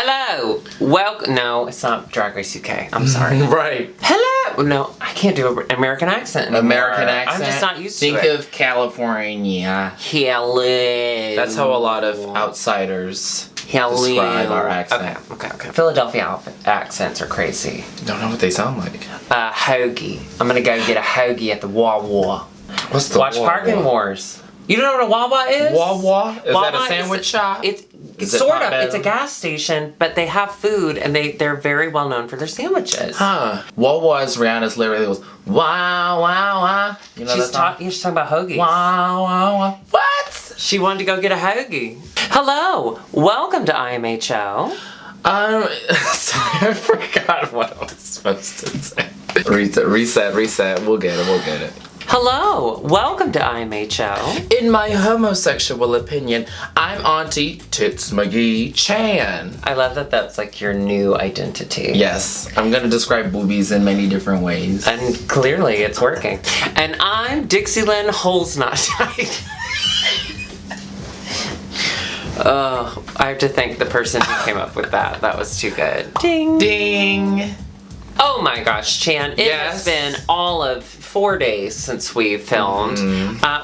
Hello! Welcome. No, it's not Drag Race UK. I'm sorry. Right. Hello! No, I can't do an American accent anymore. American accent. I'm just not used to it. Think of California. Hello. That's how a lot of outsiders describe our accent. Okay. Philadelphia accents are crazy. Don't know what they sound like. Hoagie. I'm gonna go get a hoagie at the Wawa. What's the Watch Wawa? Parking Wars. You don't know what a Wawa is? Wawa? Is Wawa that a sandwich shop? It's Is it sort of. Potbelly? It's a gas station, but they have food, and they're very well known for their sandwiches. Huh. Wawa is Rihanna's literally goes, wow, wow, wow. You know She's talking about hoagies. Wow, wow, wow. What? She wanted to go get a hoagie. Hello, welcome to IMHO. Sorry, I forgot what I was supposed to say. Reset. We'll get it. Hello, welcome to IMHO. In my homosexual opinion, I'm Auntie Tits McGee Chan. I love that that's like your new identity. Yes, I'm gonna describe boobies in many different ways. And clearly it's working. And I'm Dixieland Holes Not Tight. Oh, I have to thank the person who came up with that. That was too good. Ding. Ding. Oh my gosh, Chan, it has Yes. been all of 4 days since we filmed.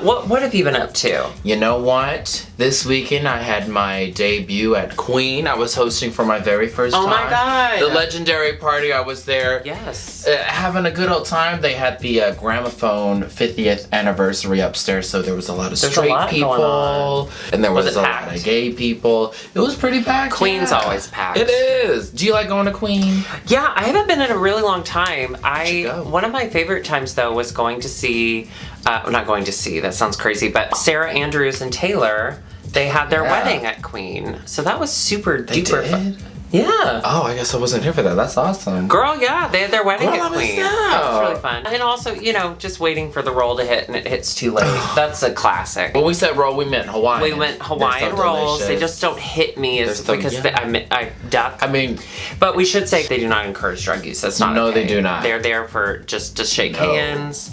What have you been up to? You know what? This weekend I had my debut at Queen. I was hosting for my very first time. Oh my God. The legendary party. I was there. Yes. Having a good old time. They had the gramophone 50th anniversary upstairs, so there was a lot of There's a straight lot going people, on. and there was it a packed? lot of gay people. It was pretty packed. Queen's yeah. always packed. It is. Do you like going to Queen? Yeah, I haven't been in a really long time. should go. One of my favorite times though was going to see, not going to see, that sounds crazy, but Sarah Andrews and Taylor, they had their Yeah. wedding at Queen. So that was super They duper did? fun. Yeah. Oh, I guess I wasn't here for that. That's awesome. Girl, yeah, they had their wedding Girl, I at missed Queen. out. That was really fun. And also, just waiting for the roll to hit and it hits too late. That's a classic. When we said roll, we meant Hawaiian. We went Hawaiian They're so rolls. They delicious. just don't hit me They're as so because yummy. I duck. I mean, But we should say they do not encourage drug use. That's not No, okay. they do not. They're there for just to shake No. hands,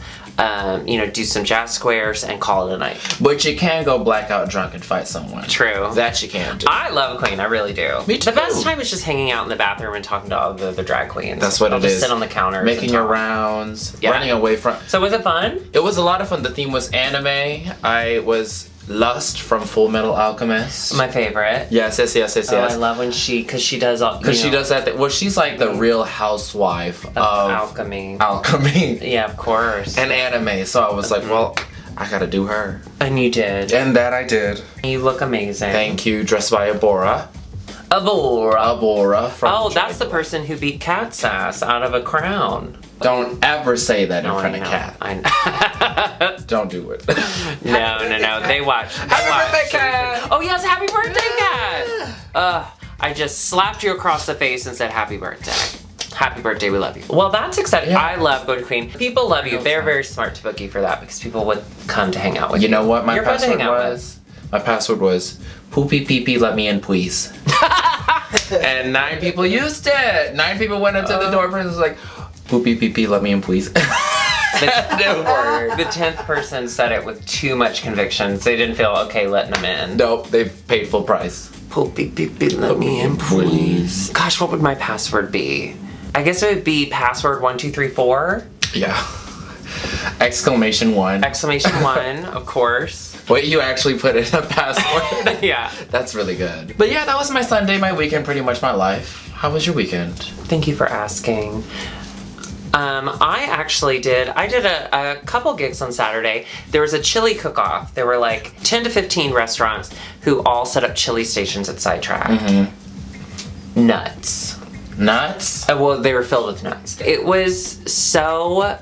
do some jazz squares, and call it a night. but you can go blackout drunk and fight someone. True. That you can do. I love Queen. I really do. Me too. The best time is just hanging out in the bathroom and talking to all the drag queens. That's what I'll it just is. sit on the counter. Making your rounds, Yeah. running away from. So was it fun? It was a lot of fun. The theme was anime. I was Lust from Full Metal Alchemist. My favorite. Yes. Oh, I love when because she does all. Because she does that. Well, she's like the real housewife of alchemy. alchemy Yeah, of course. and anime. So I was like, well, I gotta do her. And you did. And that I did. You look amazing. Thank you. Dressed by Abora. Abora. From Oh, that's the person who beat Cat's ass out of a crown. Don't ever say that in No, front I of know. Kat. I know. Don't do it. No. They watch. Happy birthday, Kat! Oh yes, happy birthday, Kat! I just slapped you across the face and said happy birthday. Happy birthday, we love you. Well, that's exciting. Yeah. I love Go to Queen. People love you. They're very smart to book you for that because people would come to hang out with you. You know what my You're fun to password hang out with. was? My password was poopy pee pee let me in please. And 9 people used it. 9 people went up to the door and was like, poopy pee pee let me in please. That word. The 10th person said it with too much conviction, so they didn't feel okay letting them in. Nope, they've paid full price. Poopy pee pee, let me in, please. Gosh, what would my password be? I guess it would be password 1234. Yeah. Exclamation 1. Exclamation 1, of course. Wait, you actually put in a password? Yeah. That's really good. But yeah, that was my Sunday, my weekend, pretty much my life. How was your weekend? Thank you for asking. I did a couple gigs on Saturday. There was a chili cook-off. There were like 10 to 15 restaurants who all set up chili stations at Sidetrack. Nuts. Nuts? Well, they were filled with nuts. It was so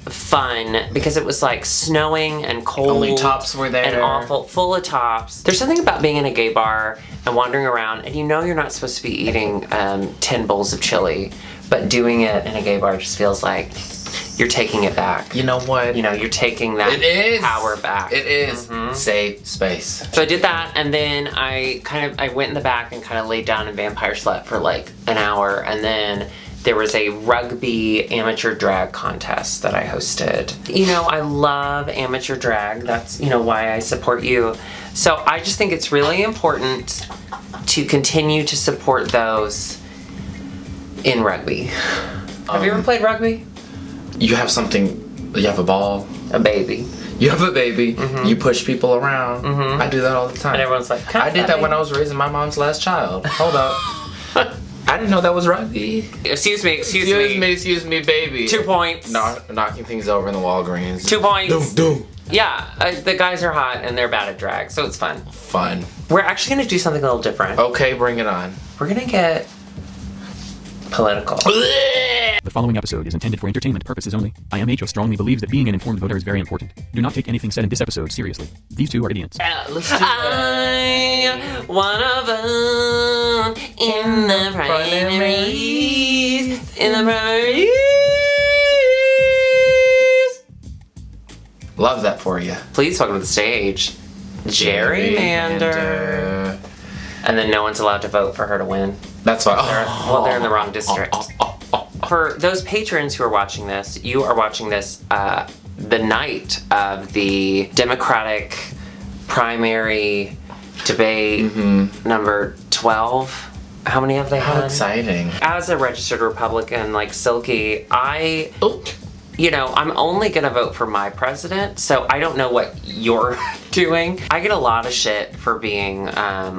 fun because it was like snowing and cold. Only tops were there. And awful, full of tops. There's something about being in a gay bar and wandering around and you're not supposed to be eating 10 bowls of chili, but doing it in a gay bar just feels like you're taking it back. You know what? You're taking that It is. power back. It is. Save space. So I did that, and then I went in the back and kind of laid down and vampire slept for like an hour, and then there was a rugby amateur drag contest that I hosted. I love amateur drag. That's, why I support you. So I just think it's really important to continue to support those in rugby. Have you ever played rugby? You have a ball. A baby. You have a baby. You push people around. I do that all the time. And everyone's like, I did that when I was raising my mom's last child. Hold up. I didn't know that was rugby. Excuse me, baby. 2 points. Knocking things over in the Walgreens. 2 points. Doom. Yeah, the guys are hot and they're bad at drag, so it's fun. Fun. We're actually gonna do something a little different. Okay, bring it on. We're gonna get political. The following episode is intended for entertainment purposes only. IMHO strongly believes that being an informed voter is very important. Do not take anything said in this episode seriously. These two are idiots. Let's do I wanna vote in the primaries. In the primaries. Love that for you. Please welcome to the stage, Gerrymander. And then no one's allowed to vote for her to win. That's why. They're in the wrong district. For those patrons who are watching this, you are watching this the night of the Democratic primary debate number 12. How many have they had? How exciting. As a registered Republican like Silky, I'm only gonna vote for my president, so I don't know what you're doing. I get a lot of shit for being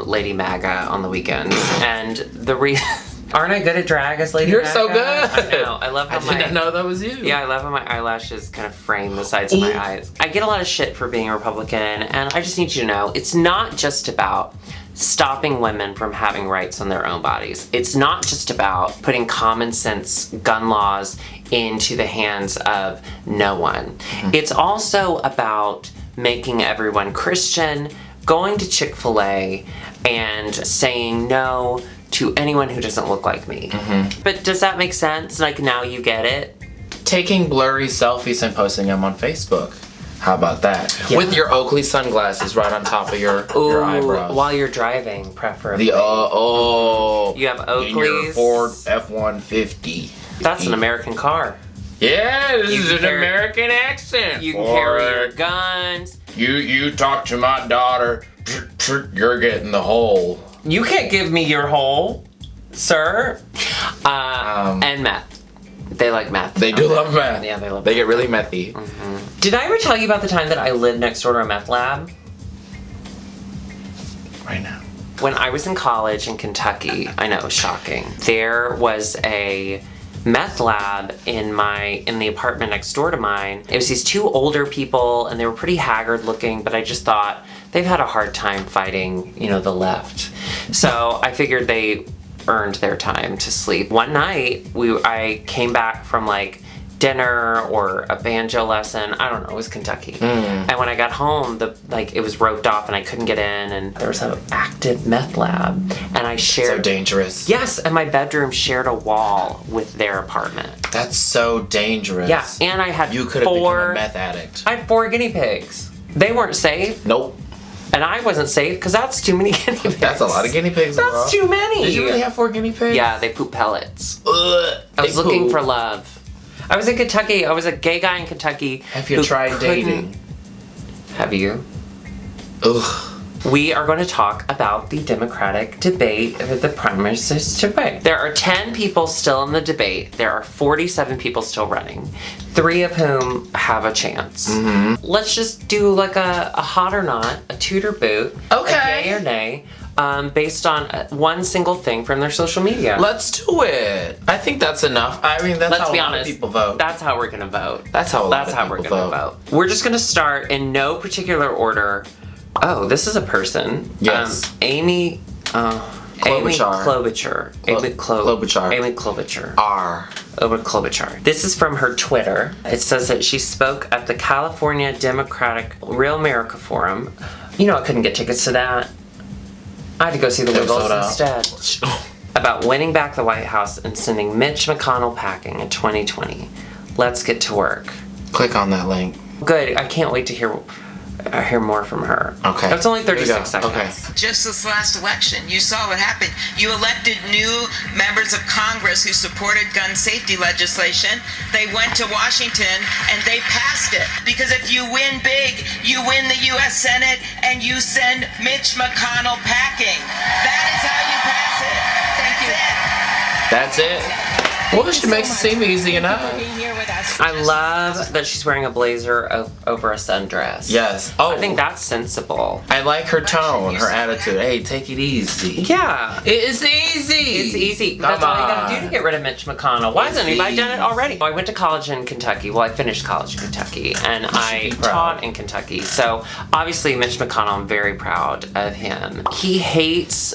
Lady MAGA on the weekends, and aren't I good at drag as Lady You're MAGA? so good. I know. I love how I didn't know that was you. Yeah, I love how my eyelashes kind of frame the sides of my eyes. I get a lot of shit for being a Republican, and I just need you to know, it's not just about stopping women from having rights on their own bodies. It's not just about putting common sense gun laws into the hands of no one. It's also about making everyone Christian, going to Chick-fil-A, and saying no to anyone who doesn't look like me. But does that make sense? Like, now you get it? Taking blurry selfies and posting them on Facebook. How about that? Yeah. With your Oakley sunglasses right on top of your eyebrows. While you're driving, preferably. You have Oakleys. In your Ford F-150. That's an American car. Yeah, this is an American accent. You can carry your guns. You talk to my daughter, you're getting the hole. You can't give me your hole, sir. And meth. They like meth. They do love meth. Yeah, they love They get really methy. Did I ever tell you about the time that I lived next door to a meth lab? Right now. When I was in college in Kentucky, I know, shocking. There was a meth lab in the apartment next door to mine. It was these two older people, and they were pretty haggard looking, but I just thought they've had a hard time fighting, the left. So I figured they earned their time to sleep. One night, I came back from dinner or a banjo lesson. I don't know, it was Kentucky. And when I got home, it was roped off and I couldn't get in, and there was an active meth lab. And I shared... So dangerous. Yes, and my bedroom shared a wall with their apartment. That's so dangerous. Yeah, and I had You could have become a meth addict. I had 4 guinea pigs. They weren't safe. Nope. And I wasn't safe because that's too many guinea pigs. That's a lot of guinea pigs. That's too many. Did you really have 4 guinea pigs? Yeah, they poop pellets. Ugh, I was looking for love. I was in Kentucky. I was a gay guy in Kentucky. Have you tried dating? Have you? Ugh. We are going to talk about the Democratic debate, the primaries debate. There are 10 people still in the debate. There are 47 people still running, 3 of whom have a chance. Let's just do a hot or not, a toot or boot, okay, a yay or nay, based on one single thing from their social media. Let's do it. I think that's enough. I mean, that's how a lot of people vote. That's how we're going to vote. That's how a lot of people vote. We're just going to start in no particular order. Oh, this is a person. Yes. Amy Klobuchar. Amy Klobuchar. R. Over Klobuchar. This is from her Twitter. It says that she spoke at the California Democratic Real America Forum. I couldn't get tickets to that. I had to go see the Wiggles instead. About winning back the White House and sending Mitch McConnell packing in 2020. Let's get to work. Click on that link. Good. I can't wait to hear hear more from her. Okay. It's only Here we go. 36 seconds. Okay. Just this last election, you saw what happened. You elected new members of Congress who supported gun safety legislation. They went to Washington and they passed it. Because if you win big, you win the U.S. Senate and you send Mitch McConnell packing. That is how you pass it. Thank you. That's it. Well, she makes it seem easy enough. I love that she's wearing a blazer over a sundress. Yes. Oh, I think that's sensible. I like her tone, her attitude. Hey, take it easy. Yeah. It's easy. It's easy. Come That's all you gotta on. do to get rid of Mitch McConnell. Why It's hasn't anybody done it easy. already? I went to college in Kentucky. Well, I finished college in Kentucky, and I be proud. taught in Kentucky. So obviously, Mitch McConnell, I'm very proud of him. He hates,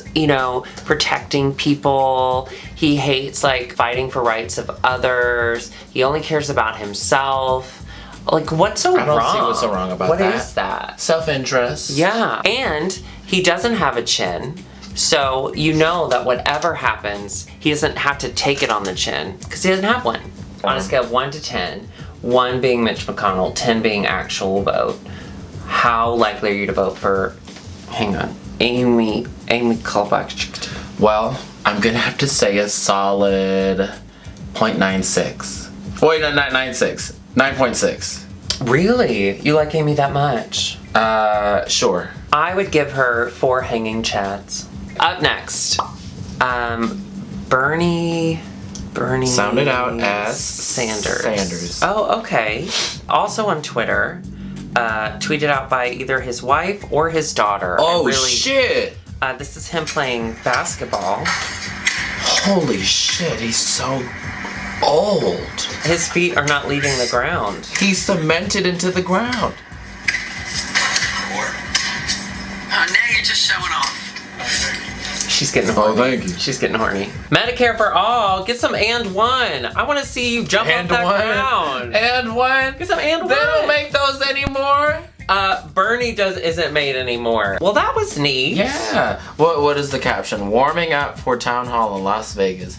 protecting people. He hates fighting for rights of others. He only cares about himself. What's so wrong? I don't see what's so wrong about that. What is that? Self-interest. Yeah, and he doesn't have a chin, so you know that whatever happens, he doesn't have to take it on the chin, because he doesn't have one. On a scale of 1 to 10, 1 being Mitch McConnell, 10 being actual vote, how likely are you to vote for, Amy Klobuchar? Well, I'm gonna have to say a solid 0.96. Wait, no, not 96. 9.6. Really? You like Amy that much? Sure. I would give her 4 hanging chads. Up next, Bernie Sounded out as Sanders. Oh, okay. Also on Twitter, tweeted out by either his wife or his daughter. Oh, shit! This is him playing basketball. Holy shit, he's so old. His feet are not leaving the ground. He's cemented into the ground. Now you're just showing off. She's getting horny. thank you. She's getting horny. Medicare for all. Get some and one. I want to see you jump off that ground. And one. Get some and one. They don't make those anymore. Bernie isn't made anymore. Well, that was neat. Yeah. What is the caption? Warming up for town hall in Las Vegas.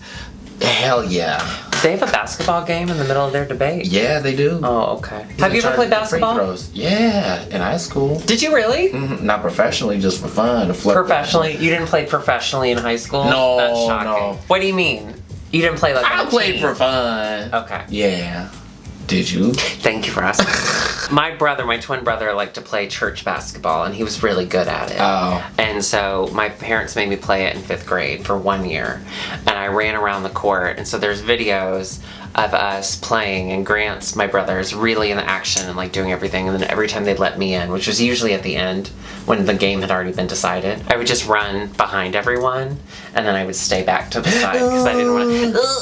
Hell yeah. They have a basketball game in the middle of their debate. Yeah, they do. Oh, okay. Have you ever played basketball? Yeah, in high school. Did you really? Mm-hmm. Not professionally, just for fun. To flirt. Professionally? You didn't play professionally in high school? No, That's shocking. no. What do you mean? You didn't play I on a played team? for fun. Okay. Yeah. Did you? Thank you for asking. My twin brother, liked to play church basketball, and he was really good at it. Oh. And so my parents made me play it in 5th grade for 1 year. And I ran around the court, and so there's videos of us playing, and Grant's, my brother, is really in the action and doing everything. And then every time they'd let me in, which was usually at the end when the game had already been decided, I would just run behind everyone, and then I would stay back to the side because I didn't want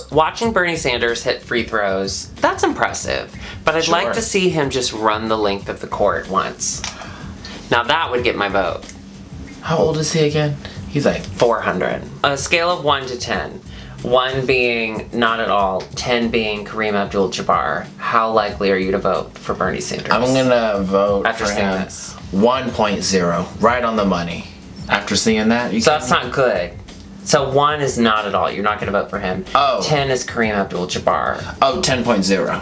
to. Watching Bernie Sanders hit free throws, that's impressive. But I'd like Sure. to see him just run the length of the court once. Now that would get my vote. How old is he again? He's 400. A scale of 1 to 10. 1 being not at all, 10 being Kareem Abdul-Jabbar. How likely are you to vote for Bernie Sanders? I'm gonna vote After for seeing him. this. 1.0. Right on the money. After seeing that, you So that's not good. So 1 is not at all. You're not going to vote for him. Oh. 10 is Kareem Abdul-Jabbar. Oh, 10.0.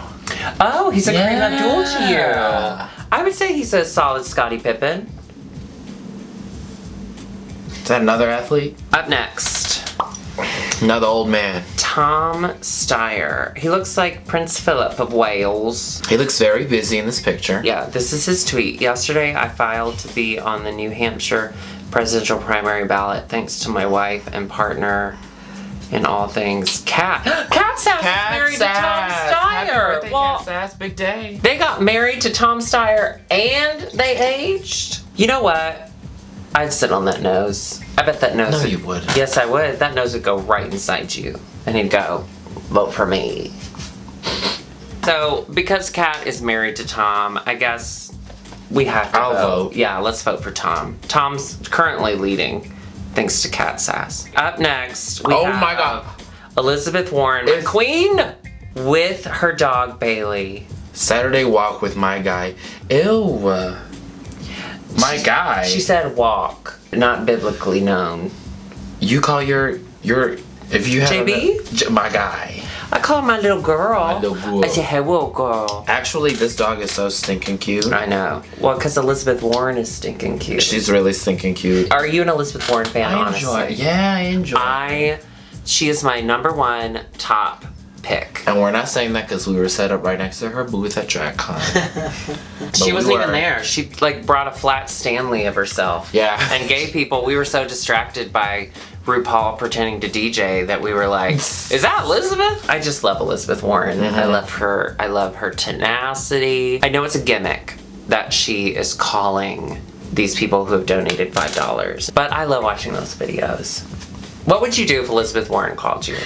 Oh, he's a Kareem Yeah. Abdul to you. I would say he's a solid Scottie Pippen. Is that another athlete? Up next, Another old man. Tom Steyer. He looks like Prince Philip of Wales. He looks very busy in this picture. Yeah, this is his tweet. Yesterday, I filed to be on the New Hampshire presidential primary ballot thanks to my wife and partner in all things Kat. Kat Sass is married to Tom Happy Steyer. birthday, Well, Kat Sass. Big day. they got married to Tom Steyer and they aged. You know what? I'd sit on that nose. I bet that nose. No, you would. Yes, I would. That nose would go right inside you, and he'd go, "Vote for me." So, because Kat is married to Tom, I guess we have to I'll vote. Yeah, let's vote for Tom. Tom's currently leading, thanks to Kat Sass. Up next, we Oh have my God. Elizabeth Warren McQueen with her dog Bailey. Saturday walk with my guy. Ew. My guy. She said walk, not biblically known. You call your if you have JB? my guy. I call her my little girl. My little girl. I say, hello, girl. Actually, this dog is so stinking cute. I know. Well, because Elizabeth Warren is stinking cute. She's really stinking cute. Are you an Elizabeth Warren fan, I honestly? enjoy. Yeah, I enjoy. She is my number one top pick. And we're not saying that because we were set up right next to her booth at DragCon. She wasn't even there. She like brought a flat Stanley of herself. Yeah. And gay people, we were so distracted by RuPaul pretending to DJ that we were like, is that Elizabeth? I just love Elizabeth Warren. I love her. I love her tenacity. I know it's a gimmick that she is calling these people who have donated $5, but I love watching those videos. What would you do if Elizabeth Warren called you?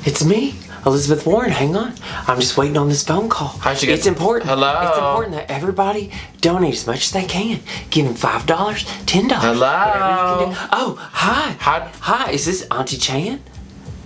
It's me, Elizabeth Warren. Hang on. I'm just waiting on this phone call. How'd you get... It's important. Hello? It's important that everybody donate as much as they can. Give them $5, $10. Hello? Whatever you can do. Oh, hi. Hi. Hi, is this Auntie Chan?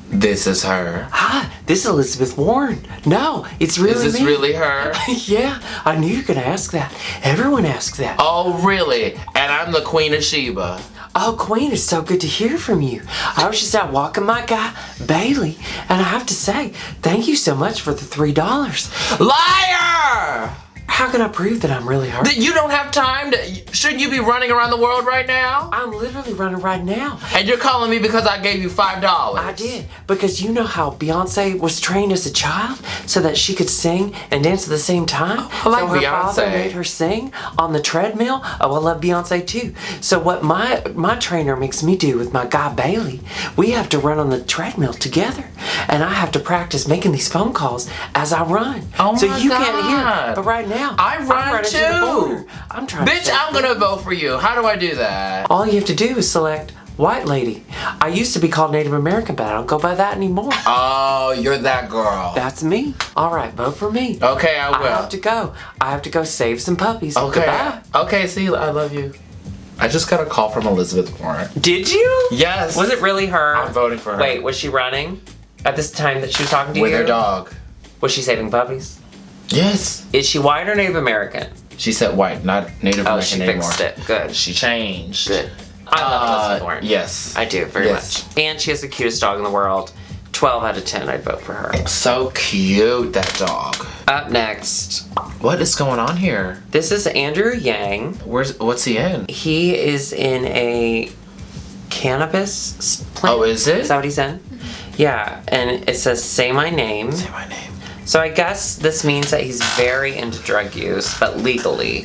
This is her. Hi, this is Elizabeth Warren. No, it's really me. Is this really her? Yeah, I knew you were going to ask that. Everyone asks that. Oh, really? And I'm the Queen of Sheba. Oh, Queen, it's so good to hear from you. I was just out walking my guy, Bailey, and I have to say, thank you so much for the $3. Liar! How can I prove that I'm really hurt? That you don't have time to... Shouldn't you be running around the world right now? I'm literally running right now. And you're calling me because I gave you $5. I did, because you know how Beyonce was trained as a child so that she could sing and dance at the same time? I like so her father Beyonce. made her sing on the treadmill. Oh, I love Beyonce too. So what my trainer makes me do with my guy Bailey, we have to run on the treadmill together. And I have to practice making these phone calls as I run. Oh so my you can't hear. God. But right now, I run I'm running too. to the border. I'm trying Bitch, to I'm gonna vote for you. How do I do that? All you have to do is select white lady. I used to be called Native American, but I don't go by that anymore. Oh, you're that girl. That's me. All right, vote for me. Okay, I will. I have to go. I have to go save some puppies. Okay. Goodbye. Okay, see, I love you. I just got a call from Elizabeth Warren. Did you? Yes. Was it really her? I'm voting for her. Wait, was she running at this time that she was talking to With you? her dog. Was she saving puppies? Yes. Is she white or Native American? She said white, not Native Oh, American she anymore. fixed it. Good. She changed. Good. I love Elizabeth Warren. Yes. I do, very Yes. much. And she has the cutest dog in the world. 12 out of 10, I'd vote for her. So cute, that dog. Up next, What is going on here? this is Andrew Yang. What's he in? He is in a cannabis plant. Oh, is it? Is that what he's in? Yeah, and it says "Say my name." Say my name. So I guess this means that he's very into drug use, but legally.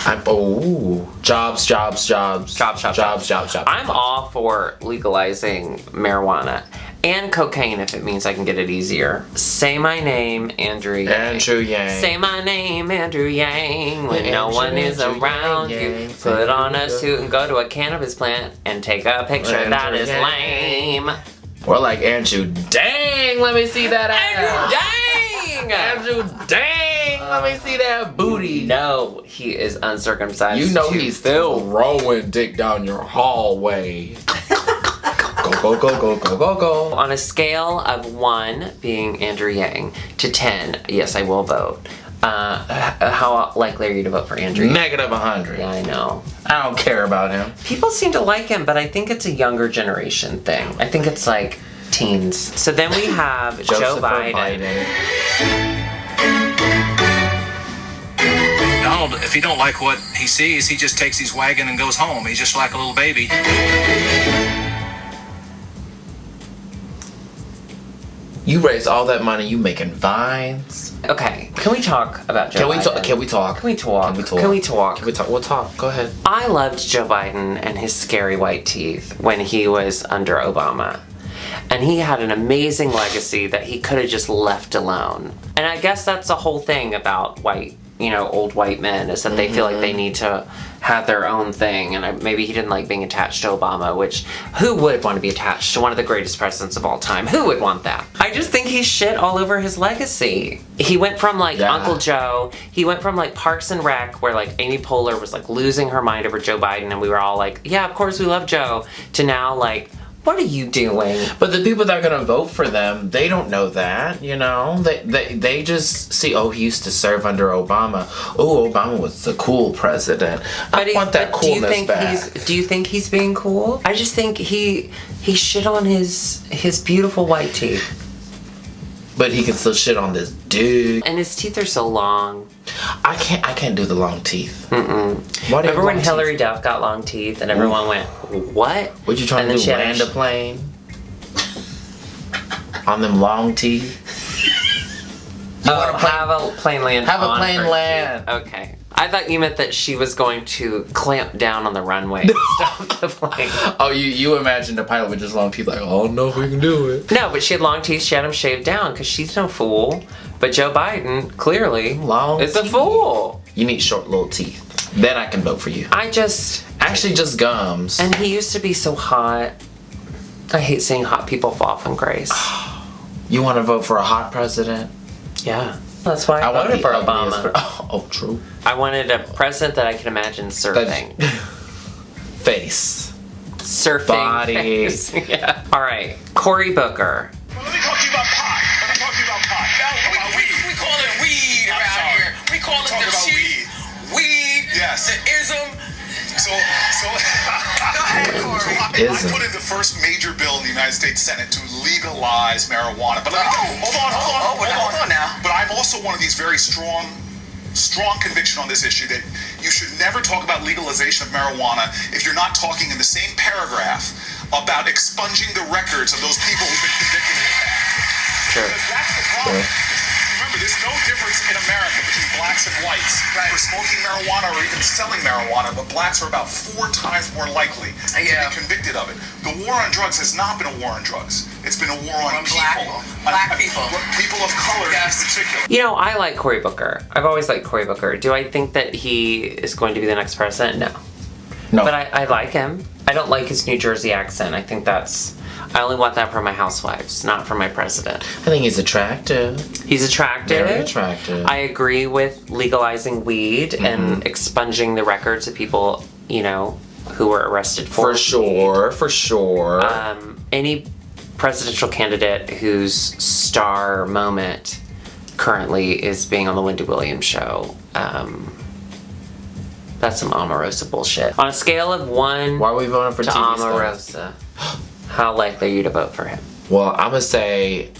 Jobs. Jobs. I'm all for legalizing marijuana and cocaine if it means I can get it easier. Say my name, Andrew Yang. Andrew Yang. Say my name, Andrew Yang. When no Andrew, one is Andrew around Yang. you, put on a suit and go to a cannabis plant and take a picture. Andrew That is Yang. lame. We're like Andrew. Dang, let me see that ass. Dang! Andrew, dang, let me see that booty. No, he is uncircumcised. You know to he's still rolling dick down your hallway. Go. On a scale of 1 being Andrew Yang to 10, yes, I will vote. How likely are you to vote for Andrew Yang? Negative 100. Yeah, I know. I don't care about him. People seem to like him, but I think it's a younger generation thing. I think it's like teens. So then we have Joe Biden. Donald, if he don't like what he sees, he just takes his wagon and goes home. He's just like a little baby. You raise all that money, you making vines. Okay, can we talk about Joe Biden? Can we talk? We'll talk. Go ahead. I loved Joe Biden and his scary white teeth when he was under Obama. And he had an amazing legacy that he could have just left alone. And I guess that's the whole thing about old white men, is that they feel like they need to have their own thing. And maybe he didn't like being attached to Obama, which, who would want to be attached to one of the greatest presidents of all time? Who would want that? I just think he's shit all over his legacy. He went from Uncle Joe, he went from Parks and Rec, where Amy Poehler was losing her mind over Joe Biden, and we were all like, yeah, of course we love Joe, to now what are you doing? But the people that are gonna vote for them, they don't know that, They just see, he used to serve under Obama. Oh, Obama was the cool president. I want that coolness back. Do you think he's being cool? I just think He shit on his beautiful white teeth. But he can still shit on this dude. And his teeth are so long. I can't do the long teeth. Remember when Hillary Duff got long teeth and everyone went, what? What you trying to do, land a plane? On them long teeth? Have a plane land. Have a on plane her land. teeth. Okay. I thought you meant that she was going to clamp down on the runway and stop the plane. Oh, you imagined a pilot with just long teeth like, oh no, we can do it. No, but she had long teeth. She had them shaved down because she's no fool. But Joe Biden, clearly, is a fool. You need short little teeth. Then I can vote for you. Actually just gums. And he used to be so hot. I hate seeing hot people fall from grace. You want to vote for a hot president? Yeah. That's why I voted for Obama. Oh, true. I wanted a president that I could imagine surfing. Face. Surfing. Body. Face. Yeah. All right. Cory Booker. Well, let me talk to you about pot. We call it weed around here. We call it the sheep. Weed. Yes. The ism. So Go ahead, Cory. I put in the first major bill in the United States Senate to legalize marijuana. But let me hold on now. But I'm also one of these very strong conviction on this issue that you should never talk about legalization of marijuana if you're not talking in the same paragraph about expunging the records of those people who've been convicted in the past. Sure. Because that's the problem. Remember, there's no difference in America between blacks and whites for smoking marijuana or even selling marijuana, but blacks are about 4 times more likely to be convicted of it. The war on drugs has not been a war on drugs. It's been a war on people. Black people. People of color in particular. You know, I like Cory Booker. I've always liked Cory Booker. Do I think that he is going to be the next president? No. But I like him. I don't like his New Jersey accent. I think I only want that for my housewives, not for my president. I think he's attractive. He's attractive. Very attractive. I agree with legalizing weed and expunging the records of people, who were arrested for For sure. Any presidential candidate whose star moment currently is being on the Wendy Williams show, that's some Omarosa bullshit. On a scale of 1 Why are we voting for to TV Omarosa, stars? how likely are you to vote for him? Well, I'm gonna say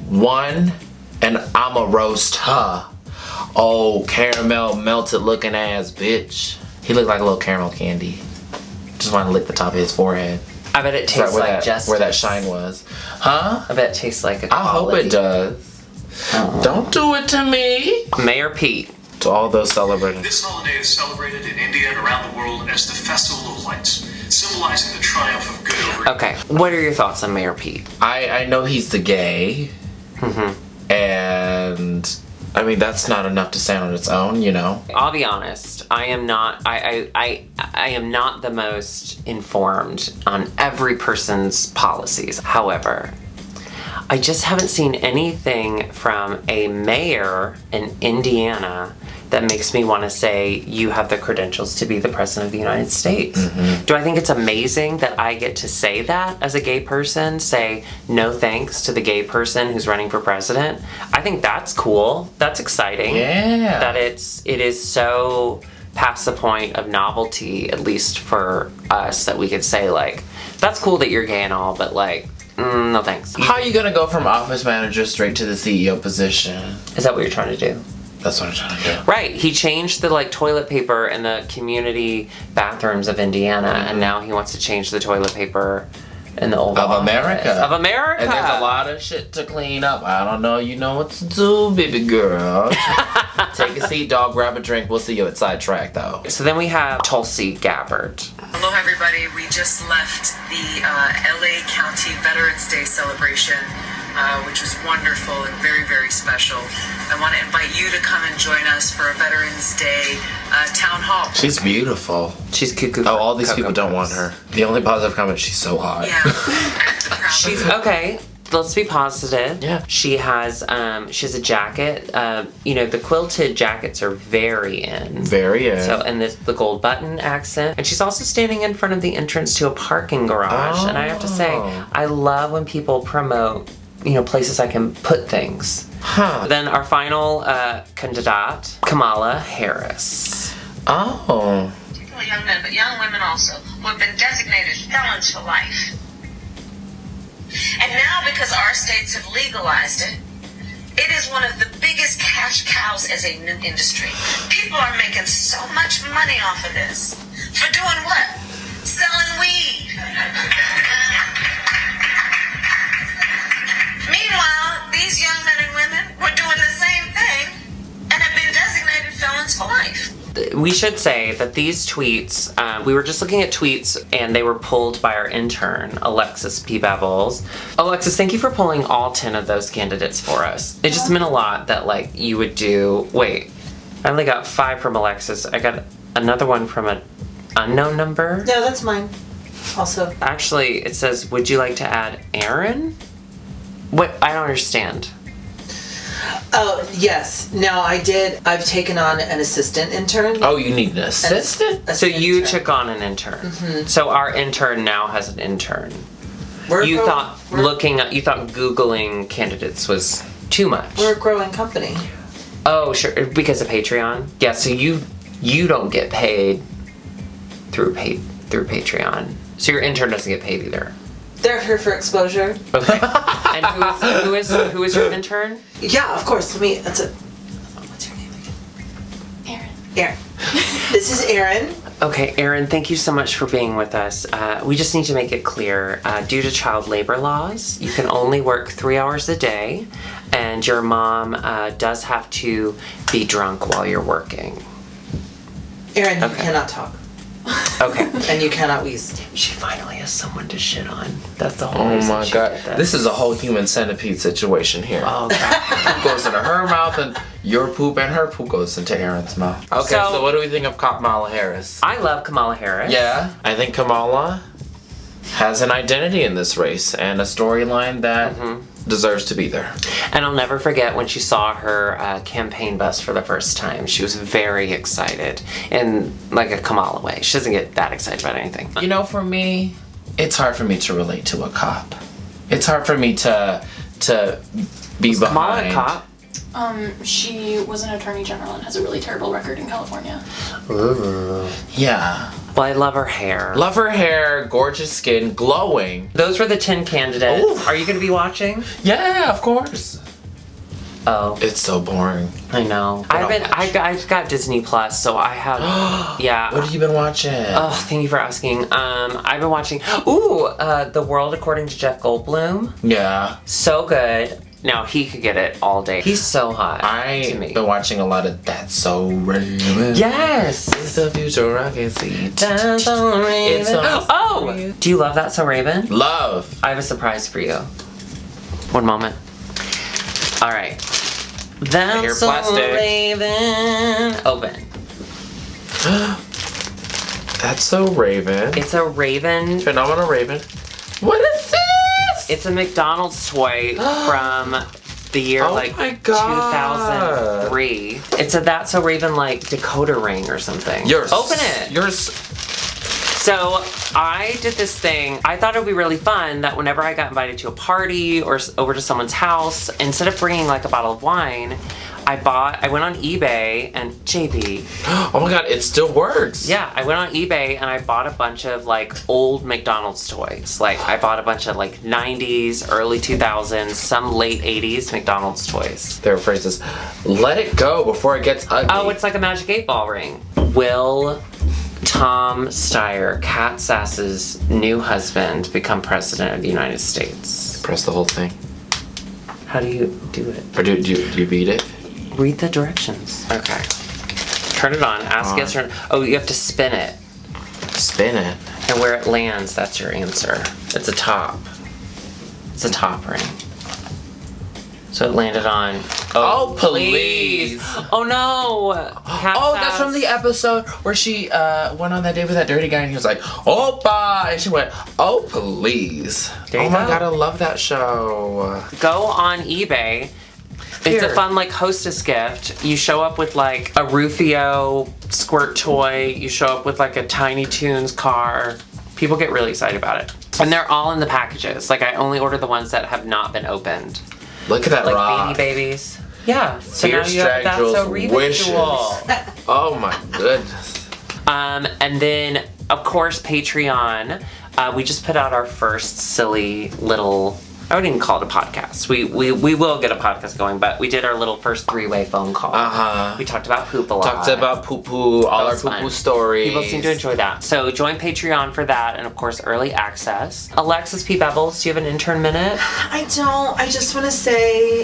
1, and I'ma roast her. Oh, caramel melted looking ass bitch. He looked like a little caramel candy. Just want to lick the top of his forehead. I bet it tastes like justice. Where that shine was. Huh? I bet it tastes like a I hope it does. Don't do it to me. Mayor Pete. To all those celebrating. This holiday is celebrated in India and around the world as the Festival of Lights, symbolizing the triumph of good over evil. Okay, what are your thoughts on Mayor Pete? I know he's the gay. And I mean that's not enough to stand on its own, I'll be honest. I am not the most informed on every person's policies. However, I just haven't seen anything from a mayor in Indiana that makes me want to say you have the credentials to be the president of the United States. Do I think it's amazing that I get to say that as a gay person? Say no thanks to the gay person who's running for president? I think that's cool. That's exciting. Yeah. That it is so past the point of novelty, at least for us, that we could say like, that's cool that you're gay and all, but like, no thanks. How are you gonna go from office manager straight to the CEO position? Is that what you're trying to do? That's what I'm trying to do. Right. He changed the toilet paper in the community bathrooms of Indiana, and now he wants to change the toilet paper in the Oval Of America. Office. Of America. And there's a lot of shit to clean up. I don't know. You know what to do, baby girl. Take a seat, dog. Grab a drink. We'll see you at Sidetrack, though. So then we have Tulsi Gabbard. Hello, everybody. We just left the LA County Veterans Day celebration, which was wonderful and very, very special. I want to invite you to come and join us for a Veterans Day town hall. She's beautiful. She's cuckoo. Oh, all these Cocoa people don't want Puffs. her. The only positive comment, she's so hot. Yeah. She's okay. Let's be positive. Yeah. She has a jacket. The quilted jackets are very in. Very in. So, and the gold button accent. And she's also standing in front of the entrance to a parking garage. And I have to say, I love when people promote, places I can put things. Huh. Then our final candidate, Kamala Harris. Oh. Young men, but young women also, who have been designated felons for life. now, because our states have legalized it, it is one of the biggest cash cows as a new industry. People are making so much money off of this. For doing what? Selling weed. Meanwhile, these young men and women were doing the same thing and have been designated felons for life. We should say that these tweets, we were just looking at tweets and they were pulled by our intern, Alexis P. Bevels. Alexis, thank you for pulling all 10 of those candidates for us. It just meant a lot that, like, you would do... Wait, I only got 5 from Alexis. I got another one from an unknown number. No, that's mine. Also. Actually, it says, would you like to add Aaron? What? I don't understand. Oh, yes. Now, I've taken on an assistant intern. Oh, you need an assistant? So you took on an intern. Mm-hmm. So our intern now has an intern. You thought Googling candidates was too much. We're a growing company. Oh, sure. Because of Patreon? Yeah, so you don't get paid through Patreon. So your intern doesn't get paid either. They're here for exposure. Okay. And who is your intern? Yeah, of course. What's your name again? Aaron. This is Aaron. Okay, Aaron, thank you so much for being with us. We just need to make it clear, due to child labor laws, you can only work 3 hours a day, and your mom does have to be drunk while you're working. Aaron, you cannot talk. Okay. And you cannot wheeze. She finally has someone to shit on. That's the whole reason. Oh my god. This is a whole human centipede situation here. Oh god. Poop goes into her mouth and your poop and her poop goes into Aaron's mouth. Okay, so what do we think of Kamala Harris? I love Kamala Harris. Yeah, I think Kamala has an identity in this race and a storyline that deserves to be there. And I'll never forget when she saw her campaign bus for the first time. She was very excited in like a Kamala way. She doesn't get that excited about anything. You know, for me, it's hard for me to relate to a cop. It's hard for me to be was behind. Kamala a cop? She was an attorney general and has a really terrible record in California. Ooh. Yeah. Well, I love her hair. Love her hair, gorgeous skin, glowing. Those were the 10 candidates. Ooh. Are you going to be watching? Yeah, of course. Oh. It's so boring. I know. I've got Disney Plus, so I have, yeah. What have you been watching? Oh, thank you for asking. I've been watching, The World According to Jeff Goldblum. Yeah. So good. Now, he could get it all day. He's so hot to me. I've been watching a lot of That's So Raven. Yes! It's the future I can see. That's So Raven. Oh! Do you love That's So Raven? Love. I have a surprise for you. One moment. All right. That's So Raven. Open. That's So Raven. It's a raven. Phenomenal Raven. What is this? It's a McDonald's toy from the year 2003. It's a That's So Raven like decoder ring or something. Open it. So I did this thing. I thought it would be really fun that whenever I got invited to a party or over to someone's house, instead of bringing like a bottle of wine, I went on eBay and JB. Oh my god, it still works. Yeah, I went on eBay and I bought a bunch of like old McDonald's toys. Like I bought a bunch of like 90s, early 2000s, some late 80s McDonald's toys. Their phrases, let it go before it gets ugly. Oh, it's like a magic 8-ball ring. Will Tom Steyer, Kat Sass's new husband, become president of the United States? Press the whole thing. How do you do it? Or do you beat it? Read the directions. Okay. Turn it on. Ask yes or no. Oh, you have to spin it. Spin it? And where it lands, that's your answer. It's a top. It's a top ring. So it landed on... Oh, please. Oh, no. That's from the episode where she went on that date with that dirty guy and he was like, Opa! And she went, oh, please. Oh my god, I love that show. Go on eBay. It's a fun, like, hostess gift. You show up with, like, a Rufio squirt toy. You show up with, like, a Tiny Toons car. People get really excited about it. And they're all in the packages. Like, I only order the ones that have not been opened. Look at that like rock. Beanie Babies. Yeah. So Fierce now you have That's So wishes. Oh my goodness. And then, of course, Patreon. We just put out our first silly little I wouldn't even call it a podcast. We will get a podcast going, but we did our little first 3-way phone call. We talked about poop a lot. Talked about poo-poo, all our poo-poo stories. People seem to enjoy that. So join Patreon for that, and of course, early access. Alexis P. Bevels, do you have an intern minute? I don't. I just want to say,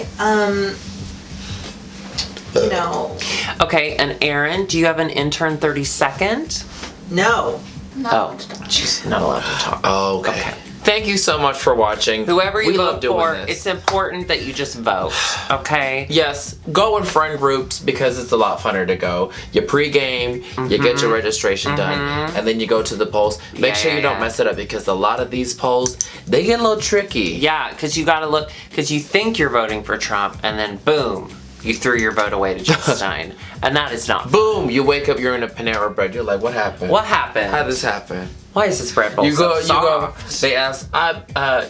you know. Okay, and Erin, do you have an intern 30-second? No. Oh, she's not allowed to talk. Oh, okay. Thank you so much for watching. Whoever you love vote doing for, this. it's important that you just vote, okay? Yes, go in friend groups because it's a lot funner to go. You pregame, you get your registration done, and then you go to the polls. Make sure you don't mess it up because a lot of these polls, they get a little tricky. Yeah, because you gotta look, because you think you're voting for Trump, and then boom, you threw your vote away to Jill Stein. And that is not fun. Boom, you wake up, you're in a Panera Bread. You're like, what happened? What happened? How did this happen? Why is this bread bowl You go, soft? they ask,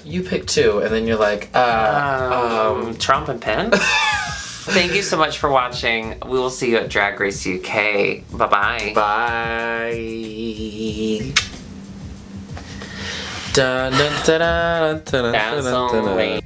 you pick 2, and then you're like, Trump and Penn? Thank you so much for watching. We will see you at Drag Race UK. Bye-bye. Bye. Dun, dun, dun, dun, dun, dun, dun, dun, dun.